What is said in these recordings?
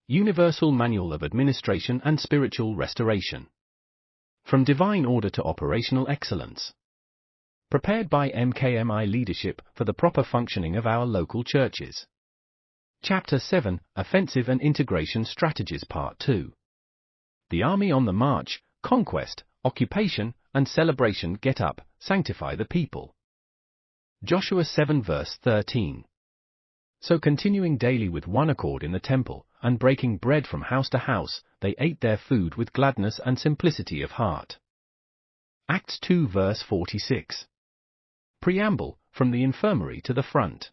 Universal Manual of Administration and Spiritual Restoration. From Divine Order to Operational Excellence. Prepared by MKMI Leadership for the proper functioning of our local churches. Chapter 7, Offensive and Integration Strategies Part 2. The Army on the March, Conquest, Occupation, and Celebration. Get up, sanctify the people. Joshua 7 verse 13. So continuing daily with one accord in the temple, and breaking bread from house to house, they ate their food with gladness and simplicity of heart. Acts 2 verse 46. Preamble, from the infirmary to the front.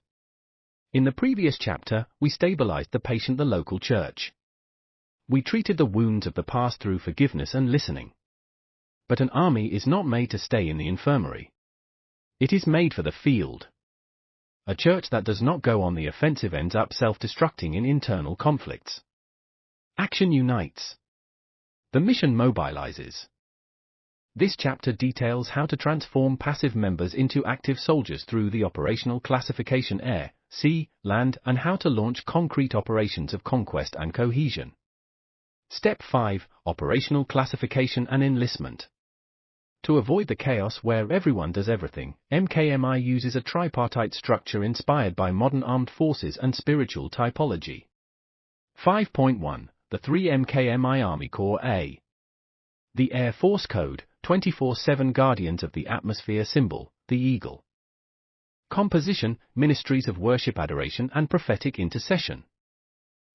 In the previous chapter, we stabilized the patient, the local church. We treated the wounds of the past through forgiveness and listening. But an army is not made to stay in the infirmary. It is made for the field. A church that does not go on the offensive ends up self-destructing in internal conflicts. Action unites. The mission mobilizes. This chapter details how to transform passive members into active soldiers through the operational classification air, sea, land, and how to launch concrete operations of conquest and cohesion. Step 5, Operational Classification and Enlistment. To avoid the chaos where everyone does everything, MKMI uses a tripartite structure inspired by modern armed forces and spiritual typology. 5.1, the 3 MKMI Army Corps A. The Air Force Code, 24/7 Guardians of the Atmosphere Symbol, the Eagle. Composition, Ministries of Worship, Adoration and Prophetic Intercession.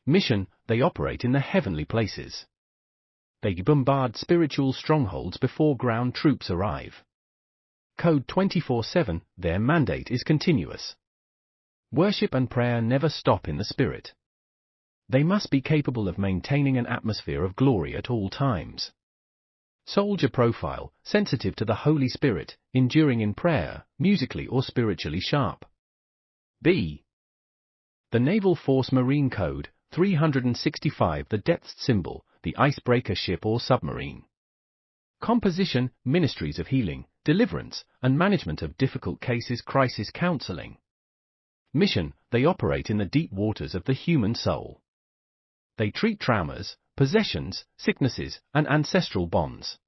Mission, they operate in the heavenly places. They bombard spiritual strongholds before ground troops arrive. Code 24/7, their mandate is continuous. Worship and prayer never stop in the spirit. They must be capable of maintaining an atmosphere of glory at all times. Soldier profile, sensitive to the Holy Spirit, enduring in prayer, musically or spiritually sharp. B. The Naval Force Marine Code, 365, the depth symbol, the icebreaker ship or submarine. Composition, Ministries of Healing, Deliverance, and Management of Difficult Cases, Crisis Counseling. Mission, they operate in the deep waters of the human soul. They treat traumas, possessions, sicknesses, and ancestral bonds.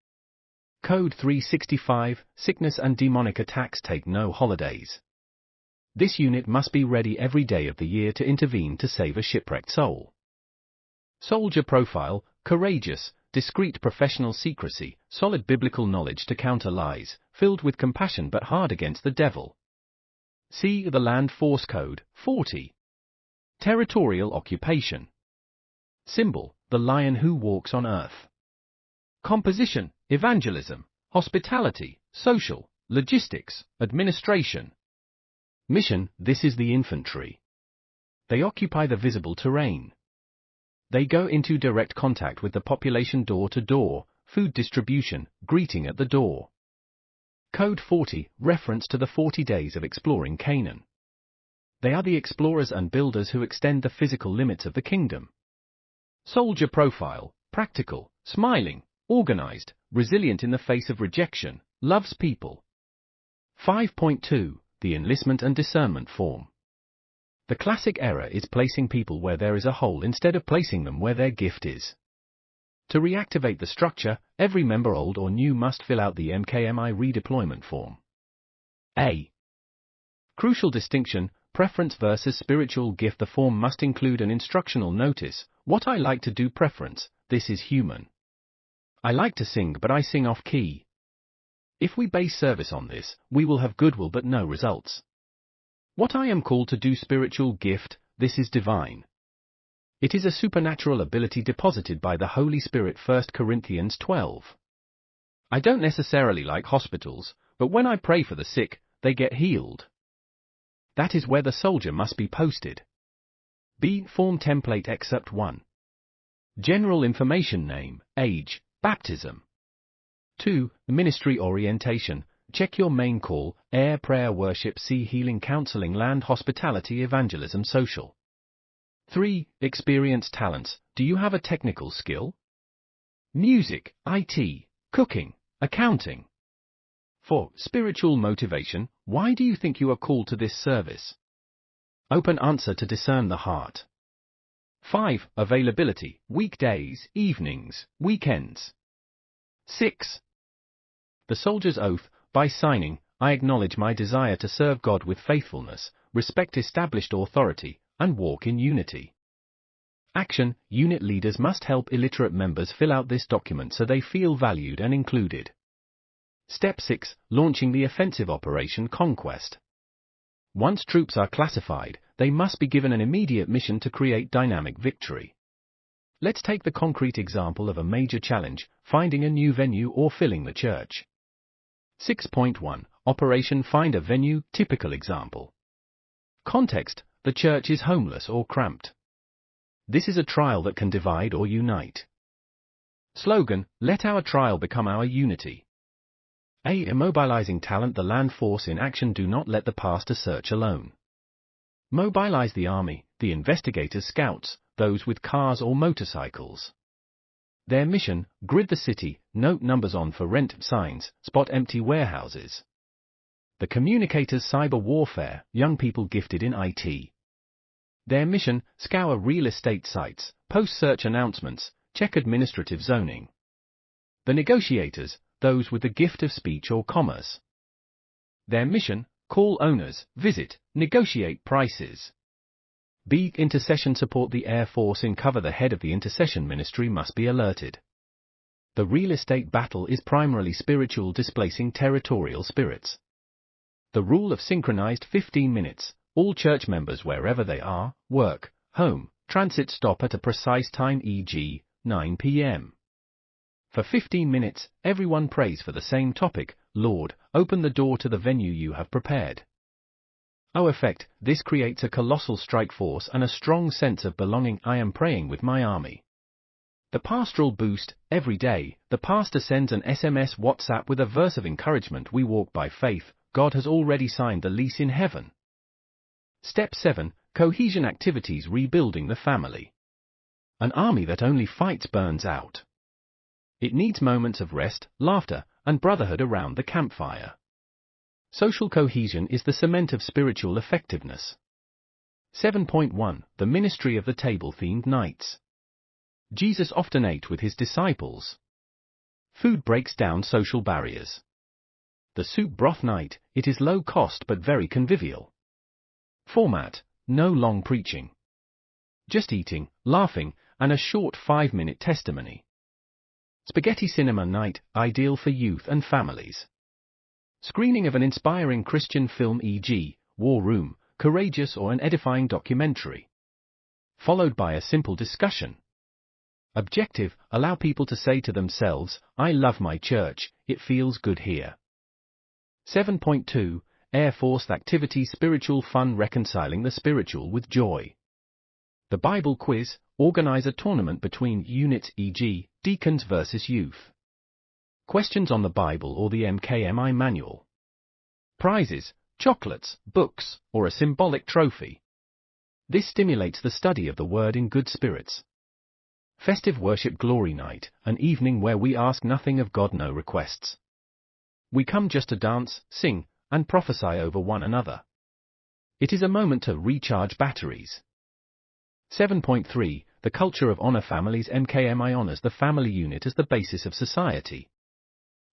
Code 365, Sickness and demonic attacks take no holidays. This unit must be ready every day of the year to intervene to save a shipwrecked soul. Soldier profile, courageous, discreet professional secrecy, solid biblical knowledge to counter lies, filled with compassion but hard against the devil. See the Land Force Code, 40. Territorial occupation. Symbol, the lion who walks on earth. Composition, evangelism, hospitality, social, logistics, administration. Mission, this is the infantry. They occupy the visible terrain. They go into direct contact with the population door to door, food distribution, greeting at the door. Code 40, reference to the 40 days of exploring Canaan. They are the explorers and builders who extend the physical limits of the kingdom. Soldier profile, practical, smiling, organized, resilient in the face of rejection, loves people. 5.2, the enlistment and discernment form. The classic error is placing people where there is a hole instead of placing them where their gift is. To reactivate the structure, every member, old or new, must fill out the MKMI redeployment form. A. Crucial distinction, preference versus spiritual gift. The form must include an instructional notice, what I like to do. Preference, this is human. I like to sing but I sing off key. If we base service on this, we will have goodwill but no results. What I am called to do. Spiritual gift, this is divine. It is a supernatural ability deposited by the Holy Spirit. 1 Corinthians 12. I don't necessarily like hospitals, but when I pray for the sick, they get healed. That is where the soldier must be posted. B. Form template excerpt 1. General information: name, age, baptism. 2. Ministry orientation. Check your main call: air, prayer, worship, sea, healing, counseling, land, hospitality, evangelism, social. 3. Experience talents. Do you have a technical skill? Music, IT, cooking, accounting. 4. Spiritual motivation. Why do you think you are called to this service? Open answer to discern the heart. 5. Availability, weekdays, evenings, weekends. 6. The soldier's oath, by signing, I acknowledge my desire to serve God with faithfulness, respect established authority, and walk in unity. Action, unit leaders must help illiterate members fill out this document so they feel valued and included. Step 6. Launching the offensive Operation Conquest. Once troops are classified, they must be given an immediate mission to create dynamic victory. Let's take the concrete example of a major challenge, finding a new venue or filling the church. 6.1. Operation Find a Venue, typical example. Context, the church is homeless or cramped. This is a trial that can divide or unite. Slogan, let our trial become our unity. A. Immobilizing talent, the land force in action. Do not let the pastor search alone. Mobilize the army, the investigators, scouts, those with cars or motorcycles. Their mission, grid the city, note numbers on for rent signs, spot empty warehouses. The communicators, cyber warfare, young people gifted in IT. Their mission, scour real estate sites, post search announcements, check administrative zoning. The negotiators, those with the gift of speech or commerce. Their mission, call owners, visit, negotiate prices. B. Intercession support, the Air Force in cover. The head of the intercession ministry must be alerted. The real estate battle is primarily spiritual, displacing territorial spirits. The rule of synchronized 15 minutes, all church members wherever they are, work, home, transit stop at a precise time, e.g., 9 p.m. For 15 minutes, everyone prays for the same topic, Lord, open the door to the venue you have prepared. Effect, this creates a colossal strike force and a strong sense of belonging. I am praying with my army. The pastoral boost, every day, the pastor sends an SMS WhatsApp with a verse of encouragement. We walk by faith, God has already signed the lease in heaven. Step 7. Cohesion activities, rebuilding the family. An army that only fights burns out. It needs moments of rest, laughter, and brotherhood around the campfire. Social cohesion is the cement of spiritual effectiveness. 7.1. The ministry of the table-themed nights. Jesus often ate with his disciples. Food breaks down social barriers. The soup broth night, it is low cost but very convivial. Format, no long preaching. Just eating, laughing, and a short 5-minute testimony. Spaghetti cinema night, ideal for youth and families. Screening of an inspiring Christian film, e.g., War Room, Courageous, or an edifying documentary. Followed by a simple discussion. Objective, allow people to say to themselves, I love my church, it feels good here. 7.2. Air Force activity, spiritual fun, reconciling the spiritual with joy. The Bible quiz, organize a tournament between units, e.g., deacons versus youth. Questions on the Bible or the MKMI manual. Prizes, chocolates, books, or a symbolic trophy. This stimulates the study of the Word in good spirits. Festive worship, glory night, an evening where we ask nothing of God, no requests. We come just to dance, sing, and prophesy over one another. It is a moment to recharge batteries. 7.3. The culture of honor, families. MKMI honors the family unit as the basis of society.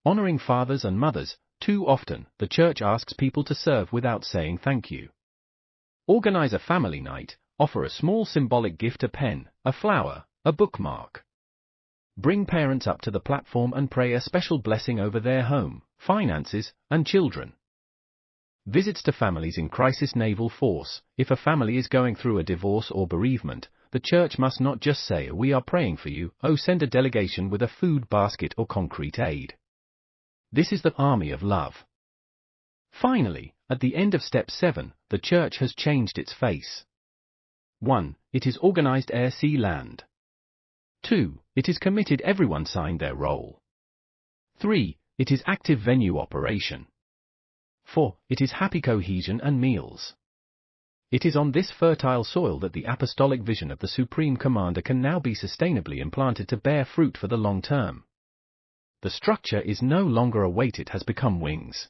Honoring fathers and mothers, too often, the church asks people to serve without saying thank you. Organize a family night, offer a small symbolic gift, a pen, a flower, a bookmark. Bring parents up to the platform and pray a special blessing over their home, finances, and children. Visits to families in crisis. Naval Force, if a family is going through a divorce or bereavement, the church must not just say, we are praying for you, send a delegation with a food basket or concrete aid. This is the army of love. Finally, at the end of step 7, the church has changed its face. 1. It is organized, air, sea, land. 2. It is committed, everyone signed their role. 3. It is active venue operation. 4. It is happy cohesion and meals. It is on this fertile soil that the apostolic vision of the Supreme Commander can now be sustainably implanted to bear fruit for the long term. The structure is no longer a weight, it has become wings.